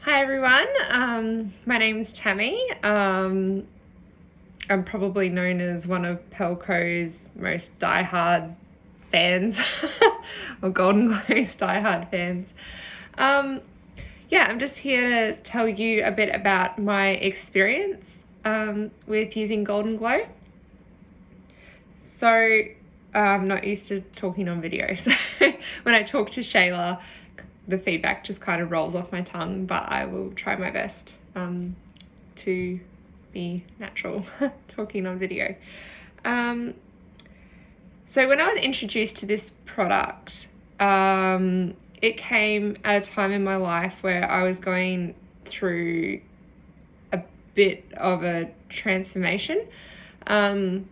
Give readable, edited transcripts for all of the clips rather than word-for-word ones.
Hi everyone, my name's Tammy. I'm probably known as one of Perle's most diehard fans, or Golden Glow's diehard fans. I'm just here to tell you a bit about my experience with using Golden Glow. So I'm not used to talking on video, so when I talk to Shayla, the feedback just kind of rolls off my tongue, but I will try my best to be natural talking on video. So when I was introduced to this product, it came at a time in my life where I was going through a bit of a transformation. I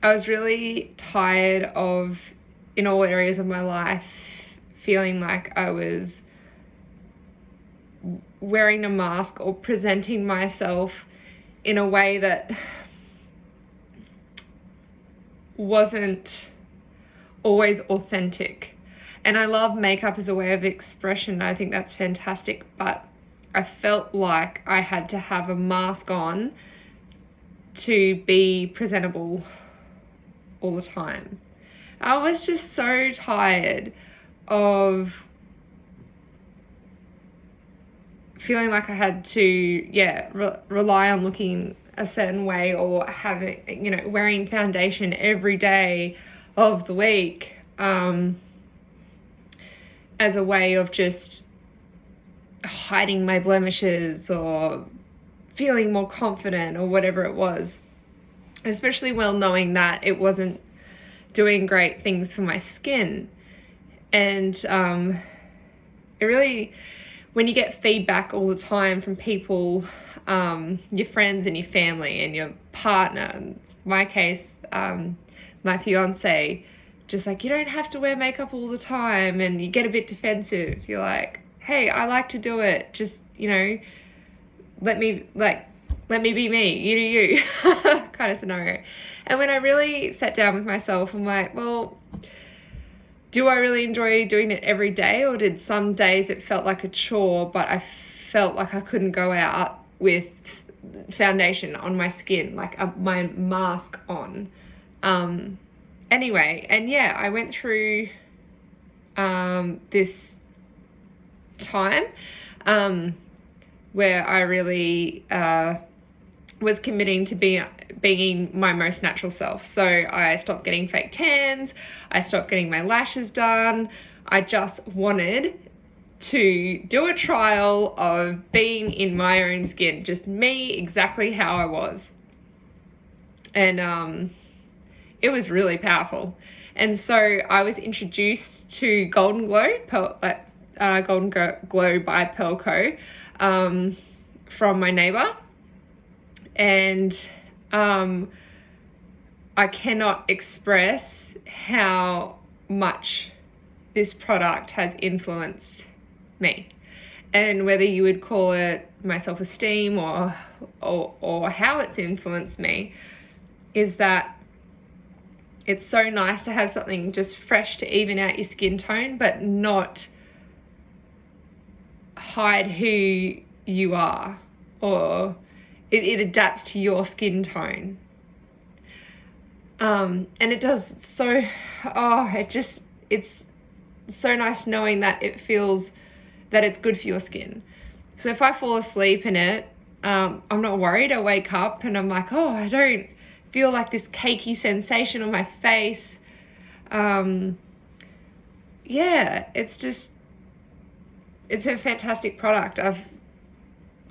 was really tired of, in all areas of my life, feeling like I was wearing a mask or presenting myself in a way that wasn't always authentic. And I love makeup as a way of expression. I think that's fantastic, but I felt like I had to have a mask on to be presentable all the time. I was just so tired of feeling like I had to, rely on looking a certain way or having, wearing foundation every day of the week as a way of just hiding my blemishes or feeling more confident or whatever it was, especially well knowing that it wasn't doing great things for my skin. And it really, when you get feedback all the time from people, your friends and your family and your partner, in my case, my fiance, just like, you don't have to wear makeup all the time, and you get a bit defensive. You're like, hey, I like to do it. Just, let me be me, you do you kind of scenario. And when I really sat down with myself, I'm like, well, do I really enjoy doing it every day? Or did some days it felt like a chore, but I felt like I couldn't go out with foundation on my skin, like my mask on. Anyway, and I went through this time where I really was committing to being my most natural self. So I stopped getting fake tans, I stopped getting my lashes done. I just wanted to do a trial of being in my own skin, just me, exactly how I was. And it was really powerful. And so I was introduced to Golden Glow, Golden Glow by Perle from my neighbor. And I cannot express how much this product has influenced me. And whether you would call it my self-esteem or how it's influenced me, is that it's so nice to have something just fresh to even out your skin tone, but not hide who you are, or it adapts to your skin tone. And it does so, it's so nice knowing that it feels that it's good for your skin. So if I fall asleep in it, I'm not worried. I wake up and I'm like, oh, I don't feel like this cakey sensation on my face. It's a fantastic product. I've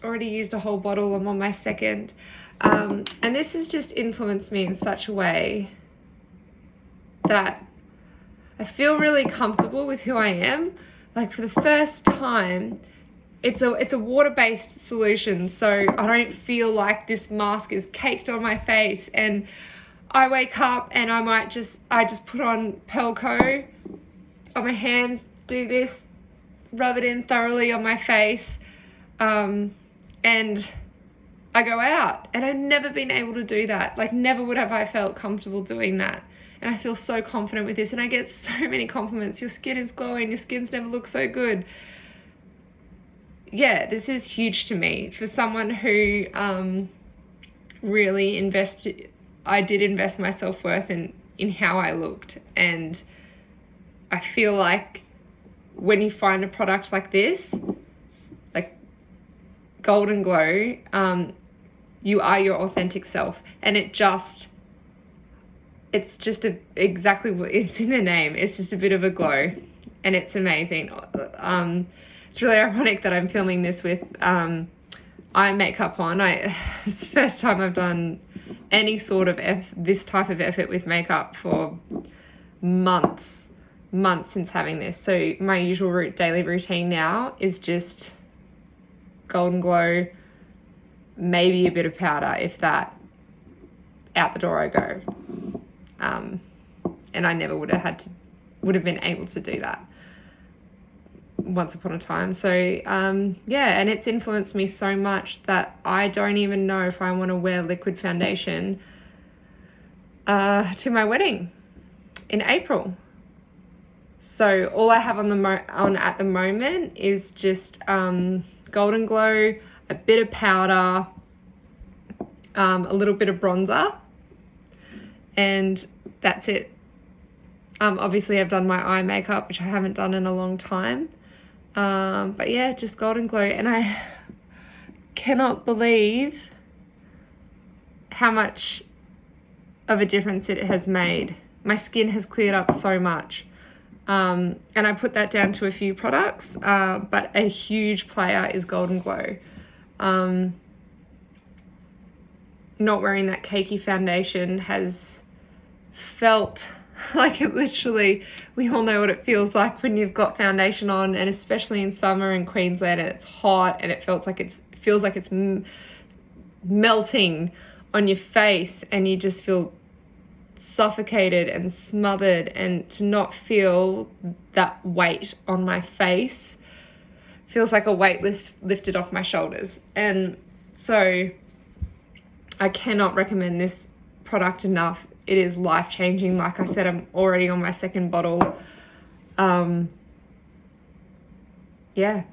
already used a whole bottle. I'm on my second. And this has just influenced me in such a way that I feel really comfortable with who I am. Like, for the first time, it's a water-based solution, so I don't feel like this mask is caked on my face. And I wake up and I just put on Perle on my hands, do this, rub it in thoroughly on my face, and I go out. And I've never been able to do that. Like, never would have I felt comfortable doing that. And I feel so confident with this, and I get so many compliments. Your skin is glowing, your skin's never looked so good. yeah, this is huge to me for someone who really invested. I did invest my self-worth in how I looked, and I feel like when you find a product like this, like Golden Glow, you are your authentic self, and it's just exactly what it's in the name. It's just a bit of a glow, and it's amazing. It's really ironic that I'm filming this with eye makeup on. It's the first time I've done any sort of this type of effort with makeup for months since having this. So my usual daily routine now is just Golden Glow, maybe a bit of powder, if that. Out the door I go. And I never would have been able to do that once upon a time. So yeah, and it's influenced me so much that I don't even know if I want to wear liquid foundation to my wedding in April. So all I have on at the moment is just Golden Glow, a bit of powder, a little bit of bronzer, and that's it. Obviously I've done my eye makeup, which I haven't done in a long time. But yeah, just Golden Glow. And I cannot believe how much of a difference it has made. My skin has cleared up so much. And I put that down to a few products, but a huge player is Golden Glow. Not wearing that cakey foundation has felt like it literally, we all know what it feels like when you've got foundation on, and especially in summer in Queensland and it's hot and it feels like it's melting on your face, and you just feel suffocated and smothered, and to not feel that weight on my face feels like a weight lifted off my shoulders. And so I cannot recommend this product enough. It is life-changing. Like I said, I'm already on my second bottle. Yeah,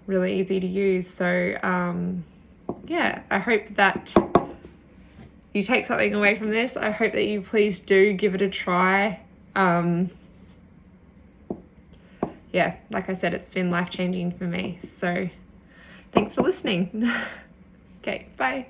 really easy to use. So yeah, I hope that you take something away from this. I hope that you please do give it a try. Yeah, like I said, it's been life-changing for me. So thanks for listening. Okay, bye.